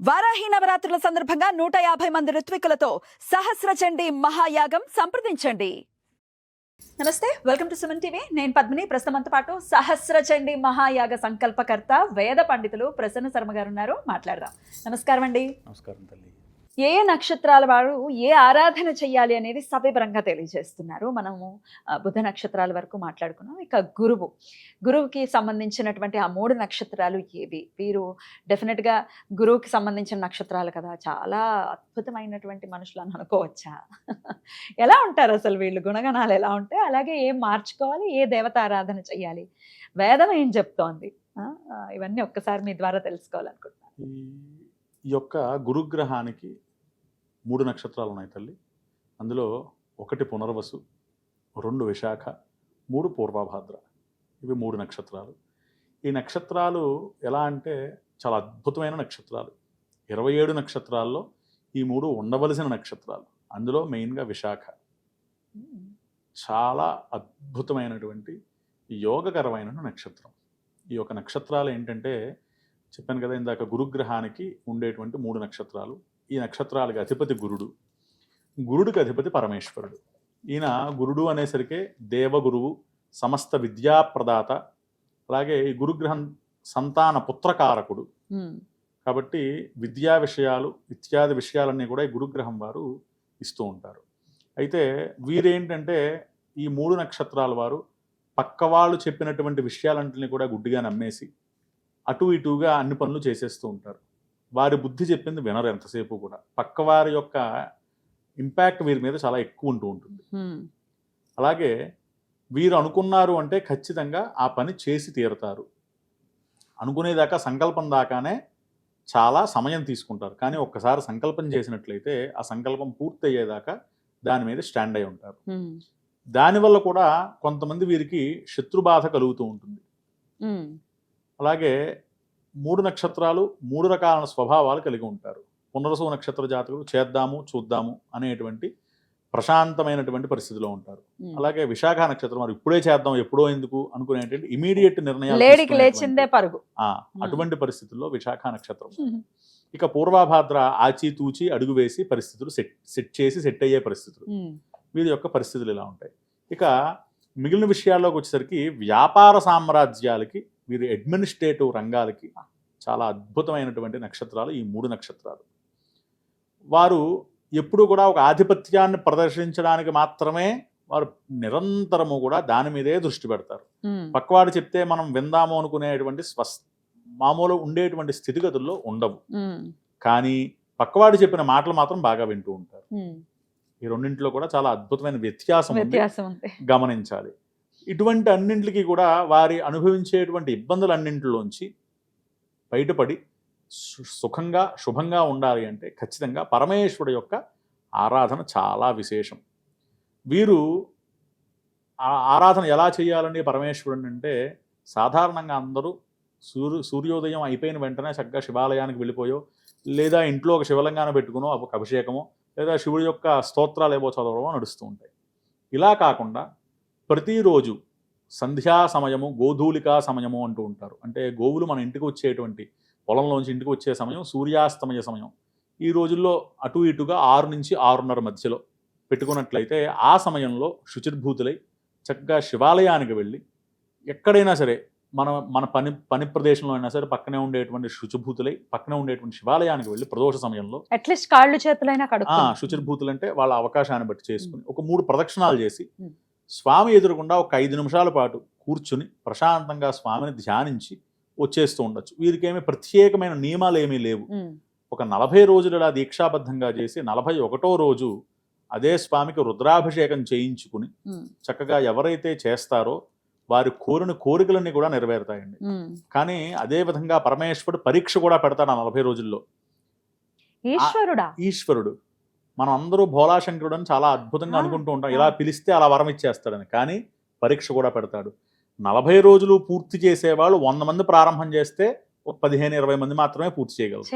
వారాహి నవరాత్రుల సందర్భంగా 150 మంది ఋత్వికులతో సహస్ర చండీ మహాయాగం సంప్రదించండి. నమస్తే, వెల్కమ్ టు సుమన్ టీవీ. నేను పద్మిని. ప్రస్తుతంతో పాటు సహస్ర చండీ మహాయాగ సంకల్పకర్త వేద పండితులు ప్రసన్న శర్మ గారు ఉన్నారు. మాట్లాడదాం. నమస్కారం అండి. నమస్కారం తల్లి. ఏ నక్షత్రాల వారు ఏ ఆరాధన చెయ్యాలి అనేది సవివరంగా తెలియజేస్తున్నారు. మనము బుధ నక్షత్రాల వరకు మాట్లాడుకున్నాం. ఇక గురువుకి సంబంధించినటువంటి ఆ 3 నక్షత్రాలు ఏవి? వీరు డెఫినెట్గా గురువుకి సంబంధించిన నక్షత్రాలు కదా, చాలా అద్భుతమైనటువంటి మనుషులు అని అనుకోవచ్చా? ఎలా ఉంటారు అసలు వీళ్ళు? గుణగణాలు ఎలా ఉంటాయి? అలాగే ఏం మార్చుకోవాలి? ఏ దేవత ఆరాధన చెయ్యాలి? వేదం ఏం చెప్తోంది? ఇవన్నీ ఒక్కసారి మీ ద్వారా తెలుసుకోవాలనుకుంటున్నాను. ఈ యొక్క గురుగ్రహానికి 3 నక్షత్రాలు ఉన్నాయి తల్లి. అందులో 1 పునర్వసు, 2 విశాఖ, 3 పూర్వభాద్ర. ఇవి 3 నక్షత్రాలు. ఈ నక్షత్రాలు ఎలా అంటే చాలా అద్భుతమైన నక్షత్రాలు. 27 నక్షత్రాల్లో ఈ 3 ఉండవలసిన నక్షత్రాలు. అందులో మెయిన్గా విశాఖ చాలా అద్భుతమైనటువంటి యోగకరమైన నక్షత్రం. ఈ యొక్క నక్షత్రాలు ఏంటంటే, చెప్పాను కదా ఇందాక, గురుగ్రహానికి ఉండేటువంటి 3 నక్షత్రాలు. ఈ నక్షత్రాలకి అధిపతి గురుడు, గురుడికి అధిపతి పరమేశ్వరుడు. ఈయన గురుడు అనేసరికి దేవగురువు, సమస్త విద్యాప్రదాత. అలాగే ఈ గురుగ్రహం సంతాన పుత్రకారకుడు. కాబట్టి విద్యా విషయాలు ఇత్యాది విషయాలన్నీ కూడా ఈ గురుగ్రహం వారు ఇస్తూ ఉంటారు. అయితే వీరేంటంటే ఈ 3 నక్షత్రాల వారు పక్క వాళ్ళు చెప్పినటువంటి విషయాలన్నింటినీ కూడా గుడ్డిగా నమ్మేసి అటు ఇటుగా అన్ని పనులు చేసేస్తూ ఉంటారు. వారి బుద్ధి చెప్పింది వినరు ఎంతసేపు కూడా. పక్కవారి యొక్క ఇంపాక్ట్ వీరి మీద చాలా ఎక్కువ ఉంటూ ఉంటుంది. అలాగే వీరు అనుకున్నారు అంటే ఖచ్చితంగా ఆ పని చేసి తీరుతారు. అనుకునేదాకా, సంకల్పం దాకానే చాలా సమయం తీసుకుంటారు. కానీ ఒక్కసారి సంకల్పం చేసినట్లయితే ఆ సంకల్పం పూర్తి అయ్యేదాకా దాని మీద స్టాండ్ అయి ఉంటారు. దానివల్ల కూడా కొంతమంది వీరికి శత్రుబాధ కలుగుతూ ఉంటుంది. అలాగే 3 నక్షత్రాలు 3 రకాల స్వభావాలు కలిగి ఉంటారు. పునర్వసు నక్షత్ర జాతకులు చేద్దాము చూద్దాము అనేటువంటి ప్రశాంతమైనటువంటి పరిస్థితిలో ఉంటారు. అలాగే విశాఖ నక్షత్రం వారు ఇప్పుడే చేద్దాం ఎప్పుడో ఎందుకు అనుకునేటువంటి ఇమీడియట్ నిర్ణయాలు అటువంటి పరిస్థితుల్లో విశాఖ నక్షత్రం. ఇక పూర్వభాద్ర ఆచితూచి అడుగు వేసి పరిస్థితులు సెట్ అయ్యే పరిస్థితులు. వీరి యొక్క పరిస్థితులు ఇలా ఉంటాయి. ఇక మిగిలిన విషయాల్లోకి వచ్చేసరికి వ్యాపార సామ్రాజ్యాలకి, వీరి అడ్మినిస్ట్రేటివ్ రంగాలకి చాలా అద్భుతమైనటువంటి నక్షత్రాలు ఈ 3 నక్షత్రాలు. వారు ఎప్పుడు కూడా ఒక ఆధిపత్యాన్ని ప్రదర్శించడానికి మాత్రమే వారు నిరంతరము కూడా దాని మీదే దృష్టి పెడతారు. పక్కవాడు చెప్తే మనం విందాము అనుకునేటువంటి మామూలు ఉండేటువంటి స్థితిగతుల్లో ఉండవు. కానీ పక్కవాడు చెప్పిన మాటలు మాత్రం బాగా వింటూ ఉంటారు. ఈ రెండింటిలో కూడా చాలా అద్భుతమైన వ్యత్యాసం గమనించాలి. ఇటువంటి అన్నింటికి కూడా వారి అనుభవించేటువంటి ఇబ్బందులన్నింటిలోంచి బయటపడి సుఖంగా శుభంగా ఉండాలి అంటే ఖచ్చితంగా పరమేశ్వరుడు యొక్క ఆరాధన చాలా విశేషం. వీరు ఆరాధన ఎలా చేయాలని పరమేశ్వరుడు అంటే, సాధారణంగా అందరూ సూర్యోదయం అయిపోయిన వెంటనే చక్కగా శివాలయానికి వెళ్ళిపోయో, లేదా ఇంట్లో ఒక శివలింగాన్ని పెట్టుకునో ఒక అభిషేకమో, లేదా శివుడి యొక్క స్తోత్రాలు ఏవో చదవడమో నడుస్తూ ఉంటాయి. ఇలా కాకుండా ప్రతిరోజు సంధ్యా సమయము, గోధూలికా సమయము అంటూ ఉంటారు. అంటే గోవులు మన ఇంటికి వచ్చేటువంటి, పొలంలోంచి ఇంటికి వచ్చే సమయం సూర్యాస్తమయ సమయం. ఈ రోజుల్లో అటు ఇటుగా 6 నుంచి 6:30 మధ్యలో పెట్టుకున్నట్లయితే ఆ సమయంలో శుచిర్భూతులై చక్కగా శివాలయానికి వెళ్ళి, ఎక్కడైనా సరే మన పని ప్రదేశంలో అయినా సరే పక్కనే ఉండేటువంటి శుచిభూతులై పక్కనే ఉండేటువంటి శివాలయానికి వెళ్ళి ప్రదోష సమయంలో అట్లీస్ట్ కాళ్ళు చేతులైనా శుచిర్భూతులు అంటే వాళ్ళ అవకాశాన్ని బట్టి చేసుకుని ఒక 3 ప్రదక్షిణాలు చేసి స్వామి ఎదురుకుండా ఒక 5 నిమిషాల పాటు కూర్చుని ప్రశాంతంగా స్వామిని ధ్యానించి వచ్చేస్తూ ఉండొచ్చు. వీరికేమీ ప్రత్యేకమైన నియమాలు ఏమీ లేవు. ఒక 40 రోజులు ఇలా దీక్షాబద్ధంగా చేసి 41వ రోజు అదే స్వామికి రుద్రాభిషేకం చేయించుకుని చక్కగా ఎవరైతే చేస్తారో వారి కోరిన కోరికలన్నీ కూడా నెరవేరుతాయండి. కానీ అదే విధంగా పరమేశ్వరుడు పరీక్ష కూడా పెడతాడు ఆ 40 రోజుల్లో. ఈశ్వరుడు మనం అందరూ భోలాశంకరుడు అని చాలా అద్భుతంగా అనుకుంటూ ఉంటాం, ఇలా పిలిస్తే అలా వరం ఇచ్చేస్తాడని. కానీ పరీక్ష కూడా పెడతాడు. 40 రోజులు పూర్తి చేసేవాళ్ళు 100 మంది ప్రారంభం చేస్తే 15-20 మంది మాత్రమే పూర్తి చేయగలరు.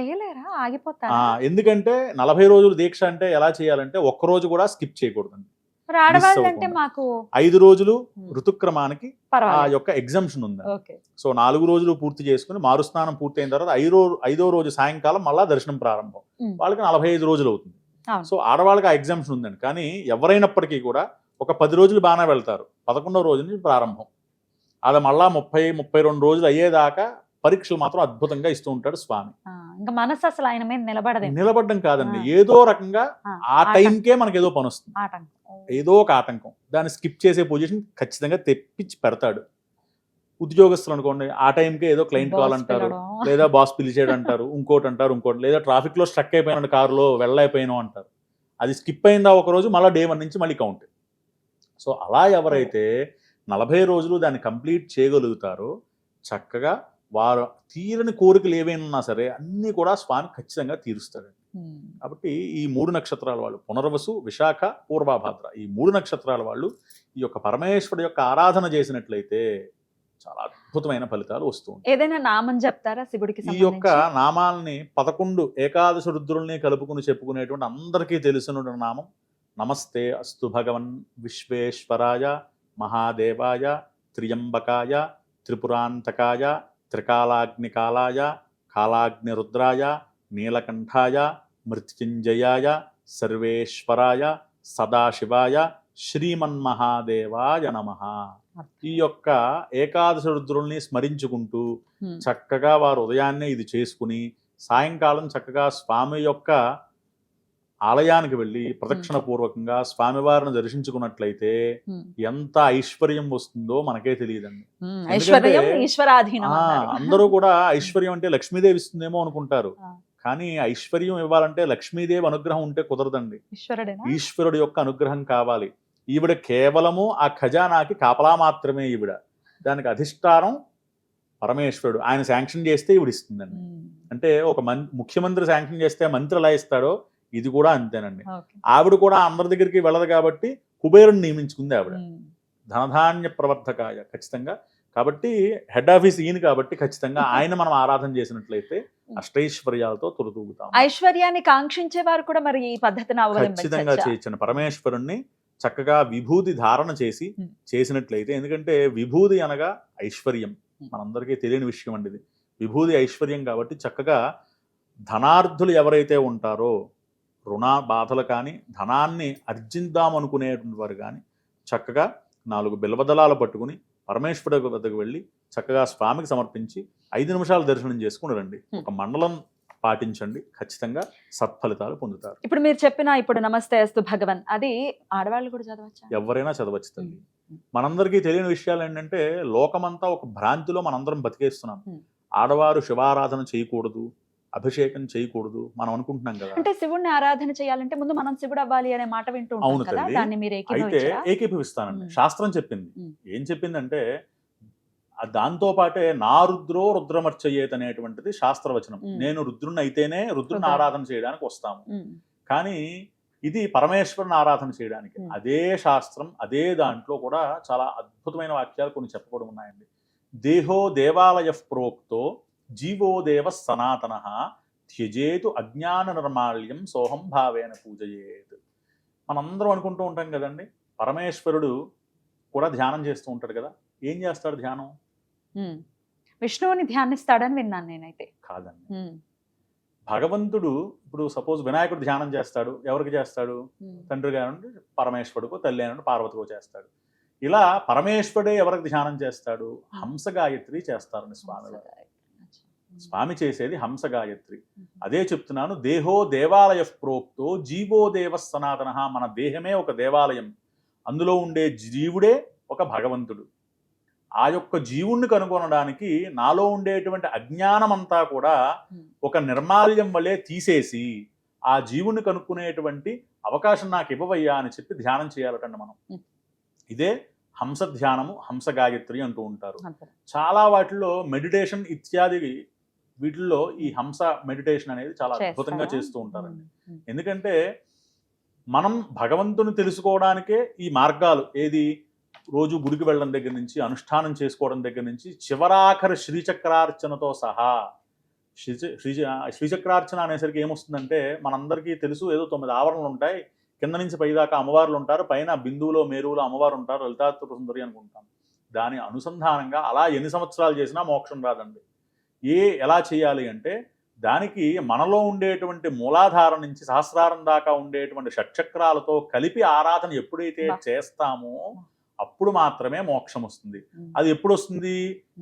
ఎందుకంటే 40 రోజులు దీక్ష అంటే ఎలా చేయాలంటే ఒక్కరోజు కూడా స్కిప్ చేయకూడదండి. మరి ఆడవాళ్ళు అంటే అవ్వకుండా. మాకు 5 రోజులు ఉమ్, ఋతుక్రమానికి ఆ పర్వాలేదు. యొక్క ఎగ్జంప్షన్ ఉంది. ఓకే. సో 4 రోజులు పూర్తి చేసుకుని మారుస్నానం పూర్తయిన తర్వాత 5వ రోజు సాయంకాలం మళ్ళా దర్శనం ప్రారంభం. ఉమ్, వాళ్ళకి 45 రోజులు అవుతుంది. అవును. సో ఆడవాళ్ళకి ఆ ఎగ్జామ్షన్ ఉందండి. కానీ ఎవరైనప్పటికీ కూడా ఒక 10 రోజులు బాగానే వెళ్తారు. 11వ రోజు నుంచి ప్రారంభం. అది మళ్ళా 30-32 రోజులు అయ్యేదాకా పరీక్షలు మాత్రం అద్భుతంగా ఇస్తూ ఉంటాడు స్వామి. ఆ, ఇంకా మనసు అసలు ఆయన మీద నిలబడదే. నిలబడ్డం కాదండి, ఆ. ఏదో రకంగా ఆ ఆటంకం. టైంకే మనకి ఏదో పని వస్తుంది, ఆటంకం. ఏదో ఒక ఆటంకం. దాన్ని స్కిప్ చేసే పొజిషన్ ఖచ్చితంగా తెప్పించి పెడతాడు. ఉద్యోగస్తులు అనుకోండి, ఆ టైంకే ఏదో క్లయింట్ కాల్ బాస్ అంటారు, పిలవడం. లేదా బాస్ పిలిచాడు అంటారు, ఇంకోటి, లేదా ట్రాఫిక్లో స్ట్రక్ అయిపోయినాడు, కారులో వెళ్ళైపోయాను అంటారు. అది స్కిప్ అయిందా ఒక రోజు, మళ్ళీ డే 1 నుంచి మళ్ళీ కౌంట్. సో అలా ఎవరైతే 40 రోజులు దాన్ని కంప్లీట్ చేయగలుగుతారో చక్కగా వారు తీరని కోరికలు ఏవైనా ఉన్నా సరే అన్నీ కూడా స్వామి ఖచ్చితంగా తీరుస్తాడు. ఉమ్, కాబట్టి ఈ 3 నక్షత్రాల వాళ్ళు పునర్వసు, విశాఖ, పూర్వభాద్ర, ఈ 3 నక్షత్రాల వాళ్ళు ఈ యొక్క పరమేశ్వరుడు యొక్క ఆరాధన చేసినట్లయితే చాలా అద్భుతమైన ఫలితాలు వస్తూ ఉంటాయి. ఏదైనా నామం చెప్తారా శివుడికి ఈ యొక్క సంబంధించి? నామాల్ని 11 ఏకాదశ రుద్రుల్ని కలుపుకుని చెప్పుకునేటువంటి అందరికీ తెలిసిన నామం నమస్తే అస్తు భగవన్ విశ్వేశ్వరాయ మహాదేవాయ త్రియంబకాయ త్రిపురాంతకాయ త్రికాలాగ్నికాలాయ కాలాగ్నిరుద్రాయ నీలకంఠాయ మృత్యుంజయాయ సర్వేశ్వరాయ సదాశివాయ శ్రీమన్మహాదేవాయ నమః. ఈ యొక్క ఏకాదశ రుద్రుల్ని స్మరించుకుంటూ ఉమ్, చక్కగా వారు ఉదయాన్నే ఇది చేసుకుని సాయంకాలం చక్కగా స్వామి యొక్క ఆలయానికి వెళ్ళి ప్రదక్షిణ పూర్వకంగా స్వామివారిని దర్శించుకున్నట్లయితే ఉమ్, ఎంత ఐశ్వర్యం వస్తుందో మనకే తెలియదండి. ఉమ్, ఐశ్వర్యం ఈశ్వరాధీనం ఆ, అన్నారు. అందరూ కూడా ఐశ్వర్యం అంటే లక్ష్మీదేవి ఇస్తుందేమో అనుకుంటారు. ఆ. కానీ ఐశ్వర్యం ఇవ్వాలంటే లక్ష్మీదేవి అనుగ్రహం ఉంటే కుదరదండి. ఈశ్వరుడేనా? ఈశ్వరుడు యొక్క అనుగ్రహం కావాలి. ఈవిడ కేవలము ఆ ఖజానాకి కాపలా మాత్రమే. ఈవిడ దానికి అధిష్టానం పరమేశ్వరుడు. ఆయన శాంక్షన్ చేస్తే ఈవిడ ఇస్తుందండి. ఉమ్, అంటే ఒక ముఖ్యమంత్రి శాంక్షన్ చేస్తే మంత్రి ఎలా ఇస్తాడో ఇది కూడా అంతేనండి. ఓకే. ఆవిడ కూడా అందరి దగ్గరికి వెళ్ళదు కాబట్టి కుబేరుని నియమించుకుంది ఆవిడ. ఉమ్, ధనధాన్య ప్రవర్ధకాయ ఖచ్చితంగా. కాబట్టి హెడ్ ఆఫీస్ ఈయన కాబట్టి ఖచ్చితంగా ఆయన మనం ఆరాధన చేసినట్లయితే అష్టైశ్వర్యాలతో తొలతూగుతాం. ఐశ్వర్యాన్ని కాంక్షించే వారు కూడా మరి ఈ పద్ధతిని ఖచ్చితంగా అవలంబించవచ్చా? చేయించిన పరమేశ్వరుణ్ణి చక్కగా విభూతి ధారణ చేసి Hmm. చేసినట్లయితే, ఎందుకంటే విభూతి అనగా ఐశ్వర్యం, మనందరికీ తెలియని విషయం అండి ఇది. విభూతి ఐశ్వర్యం కాబట్టి చక్కగా ధనార్థులు ఎవరైతే ఉంటారో రుణ బాధలు కానీ ధనాన్ని అర్జిద్దామనుకునేటువంటి వారు కానీ చక్కగా 4 బిల్వదళాలు పట్టుకుని పరమేశ్వరుడి వద్దకు వెళ్ళి చక్కగా స్వామికి సమర్పించి 5 నిమిషాలు దర్శనం చేసుకుని రండి. ఒక మండలం పాటించండి, ఖచ్చితంగా సత్ఫలితాలు పొందుతారు. ఇప్పుడు మీరు చెప్పిన ఇప్పుడు నమస్తే అస్తు భగవన్ అది ఆడవాళ్ళు కూడా చదవచ్చా? ఎవరైనా చదవచ్చు తల్లి. మనందరికీ తెలియని విషయాలు ఏంటంటే లోకమంతా ఒక భ్రాంతిలో మనందరం బతికేస్తున్నాం. ఆడవారు శివారాధన చేయకూడదు, అభిషేకం చేయకూడదు మనం అనుకుంటున్నాం కదా. అంటే శివుడిని ఆరాధన చేయాలంటే ముందు మనం శివుడు అవ్వాలి అనే మాట వింటూ ఉంటాం అవును కదా, తల్లి. దాన్ని మీరు అయితే ఏకీభవించరా? ఏకీభవిస్తానండి. ఉమ్. శాస్త్రం చెప్పింది. ఉమ్. ఏం చెప్పిందంటే దాంతో పాటే నా రుద్రో రుద్రమర్చయేత్ అనేటువంటిది శాస్త్రవచనం. ఉమ్. నేను రుద్రుని అయితేనే రుద్రుని రుద్ర. ఆరాధన చేయడానికి వస్తాము. ఉమ్, కానీ ఇది పరమేశ్వరుని ఆరాధన చేయడానికి. ఉమ్. అదే శాస్త్రం అదే దాంట్లో కూడా చాలా అద్భుతమైన వాక్యాలు కొన్ని చెప్పబడి ఉన్నాయండి. దేహో దేవాలయ ప్రోక్తో జీవో దేవ సనాతన త్యజేతు అజ్ఞాన నిర్మాల్యం సోహం భావేన పూజయేత్. మనందరం అనుకుంటూ ఉంటాం కదండి, పరమేశ్వరుడు కూడా ధ్యానం చేస్తూ ఉంటాడు కదా. ఏం చేస్తాడు ధ్యానం? ఉమ్. విష్ణువుని ధ్యానిస్తాడని విన్నాను నేనైతే. కాదండి, ఉమ్, భగవంతుడు ఇప్పుడు సపోజ్ వినాయకుడు ధ్యానం చేస్తాడు. ఎవరికి చేస్తాడు? ఉమ్, తండ్రి గారు పరమేశ్వరుడుకో, తల్లి అయిన పార్వతికో చేస్తాడు. ఇలా పరమేశ్వరుడే ఎవరికి ధ్యానం చేస్తాడు? హంస గాయత్రి చేస్తారని స్వామి వారు. స్వామి చేసేది హంస గాయత్రి. అదే చెప్తున్నాను, దేహో దేవాలయ ప్రోక్తో జీవో దేవ సనాతన. మన దేహమే ఒక దేవాలయం, అందులో ఉండే జీవుడే ఒక భగవంతుడు. ఆ యొక్క జీవుణ్ణి కనుగొనడానికి నాలో ఉండేటువంటి అజ్ఞానం అంతా కూడా ఒక నిర్మాల్యం వలె తీసేసి ఆ జీవుణ్ణి కనుక్కునేటువంటి అవకాశం నాకు ఇవ్వవయ్యా అని చెప్పి ధ్యానం చేయాలటండి మనం. ఇదే హంస ధ్యానము, హంస గాయత్రి అంటూ ఉంటారు. చాలా వాటిల్లో మెడిటేషన్ ఇత్యాది వీటిల్లో ఈ హంస మెడిటేషన్ అనేది చాలా అద్భుతంగా చేస్తూ ఉంటారండి. ఎందుకంటే మనం భగవంతుని తెలుసుకోవడానికే ఈ మార్గాలు, ఏది రోజు గుడికి వెళ్ళడం దగ్గర నుంచి, అనుష్ఠానం చేసుకోవడం దగ్గర నుంచి, చివరాఖరి శ్రీచక్రార్చనతో సహా. శ్రీచక్రార్చన అనేసరికి ఏమొస్తుందంటే మనందరికీ తెలుసు, ఏదో 9 ఆవరణలు ఉంటాయి, కింద నుంచి పైదాకా అమ్మవార్లు ఉంటారు, పైన బిందువులో మేరువులో అమ్మవారు ఉంటారు, లలితాత్రిపుర సుందరి అనుకుంటాం. దాని అనుసంధానంగా అలా ఎన్ని సంవత్సరాలు చేసినా మోక్షం రాదండి. ఎలా చేయాలి అంటే దానికి మనలో ఉండేటువంటి మూలాధారం నుంచి సహస్రారం దాకా ఉండేటువంటి షట్చక్రాలతో కలిపి ఆరాధన ఎప్పుడైతే చేస్తామో అప్పుడు మాత్రమే మోక్షం వస్తుంది. అది ఎప్పుడు వస్తుంది?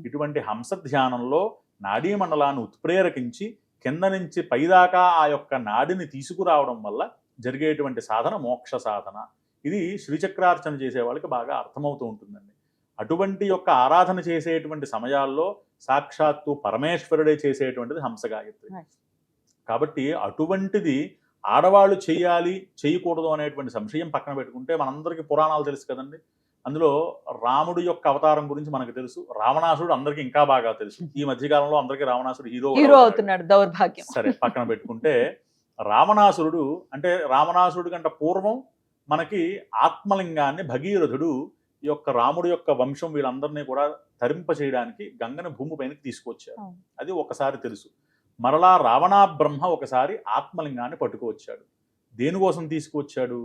ఇటువంటి హంస ధ్యానంలో నాడీ మండలాన్ని ఉత్ప్రేరకించి కింద నుంచి పైదాకా ఆ యొక్క నాడిని తీసుకురావడం వల్ల జరిగేటువంటి సాధన మోక్ష సాధన. ఇది శ్రీచక్రార్చన చేసే వాళ్ళకి బాగా అర్థమవుతూ ఉంటుందండి. అటువంటి యొక్క ఆరాధన చేసేటువంటి సమయాల్లో సాక్షాత్తు పరమేశ్వరుడే చేసేటువంటిది హంస గాయత్రి. కాబట్టి అటువంటిది ఆడవాళ్ళు చేయాలి చేయకూడదు అనేటువంటి సంశయం పక్కన పెట్టుకుంటే మనందరికీ పురాణాలు తెలుసు కదండి. అందులో రాముడు యొక్క అవతారం గురించి మనకు తెలుసు, రావణాసురుడు అందరికీ ఇంకా బాగా తెలుసు. ఈ మధ్యకాలంలో అందరికీ రావణాసురుడు హీరో అవుతున్నాడు, దౌర్భాగ్యం. సరే పక్కన పెట్టుకుంటే రావణాసురుడు అంటే రావణాసురుడు కంటే పూర్వం మనకి ఆత్మలింగాన్ని భగీరథుడు ఈ యొక్క రాముడు యొక్క వంశం వీళ్ళందరినీ కూడా తరింప చేయడానికి గంగని భూమిపైనకి తీసుకొచ్చారు. అది ఒకసారి తెలుసు. మరలా రావణా బ్రహ్మ ఒకసారి ఆత్మలింగాన్ని పట్టుకువచ్చాడు. దేనికోసం తీసుకువచ్చాడు?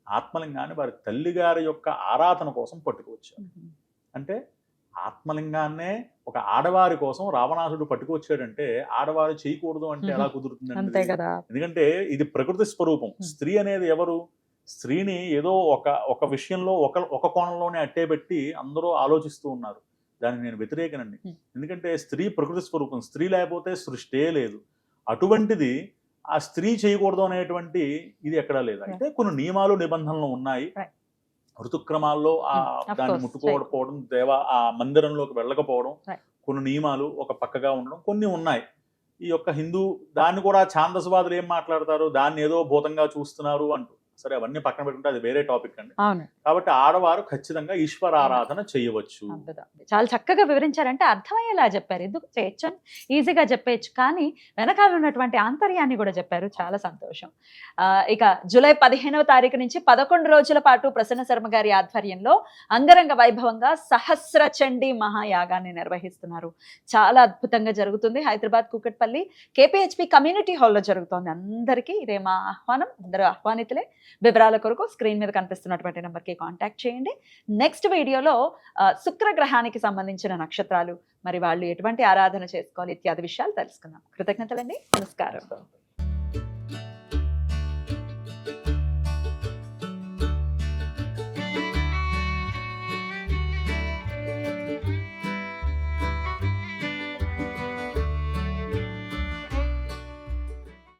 ఆత్మలింగాన్ని వారి తల్లిగారి యొక్క ఆరాధన కోసం పట్టుకువచ్చాడు. అంటే ఆత్మలింగాన్నే ఒక ఆడవారి కోసం రావణాసుడు పట్టుకొచ్చాడంటే ఆడవారు చేయకూడదు అంటే ఎలా కుదురుతుందండి? ఎందుకంటే ఇది ప్రకృతి స్వరూపం. స్త్రీ అనేది ఎవరు? స్త్రీని ఏదో ఒక విషయంలో ఒక కోణంలోనే అట్టే పెట్టి అందరూ ఆలోచిస్తూ ఉన్నారు. దానికి నేను వ్యతిరేకనండి. ఎందుకంటే స్త్రీ ప్రకృతి స్వరూపం. స్త్రీ లేకపోతే సృష్టే లేదు. అటువంటిది ఆ స్త్రీ చేయకూడదు అనేటువంటి ఇది ఎక్కడా లేదు. అయితే కొన్ని నియమాలు నిబంధనలు ఉన్నాయి. ఋతుక్రమాల్లో దాన్ని ముట్టుకోకపోవడం, ఆ మందిరంలోకి వెళ్ళకపోవడం, కొన్ని నియమాలు ఒక పక్కగా ఉండడం కొన్ని ఉన్నాయి. ఈ యొక్క హిందూ దాన్ని కూడా ఛాందసవాదులు ఏం మాట్లాడతారు, దాన్ని ఏదో భూతంగా చూస్తున్నారు అంటూ. సరే అవన్నీ పక్కన పెట్టుకుంటే అది వేరే టాపిక్ అండి. కాబట్టి ఆడవారు ఖచ్చితంగా ఈశ్వర ఆరాధన చేయవచ్చు. చాలా చక్కగా వివరించారంటే అర్థమయ్యేలా చెప్పారు. ఎందుకు చేయొచ్చు అని ఈజీగా చెప్పేయచ్చు, కానీ వెనకాల ఉన్నటువంటి ఆంతర్యాన్ని కూడా చెప్పారు. చాలా సంతోషం. ఇక జూలై 15వ తారీఖు నుంచి 11 రోజుల పాటు ప్రసన్న శర్మ గారి ఆధ్వర్యంలో అంగరంగ వైభవంగా సహస్ర చండీ మహాయాగాన్ని నిర్వహిస్తున్నారు. చాలా అద్భుతంగా జరుగుతుంది. హైదరాబాద్ కూకట్పల్లి KPHP కమ్యూనిటీ హాల్లో జరుగుతోంది. అందరికీ ఇదే మా ఆహ్వానం. అందరూ ఆహ్వానితులే. వివరాల కొరకు స్క్రీన్ మీద కనిపిస్తున్నటువంటి నెంబర్కి కాంటాక్ట్ చేయండి. నెక్స్ట్ వీడియోలో శుక్రగ్రహానికి సంబంధించిన నక్షత్రాలు, మరి వాళ్ళు ఎటువంటి ఆరాధన చేసుకోవాలి ఇత్యాది విషయాలు తెలుసుకుందాం. కృతజ్ఞతలండి. నమస్కారం.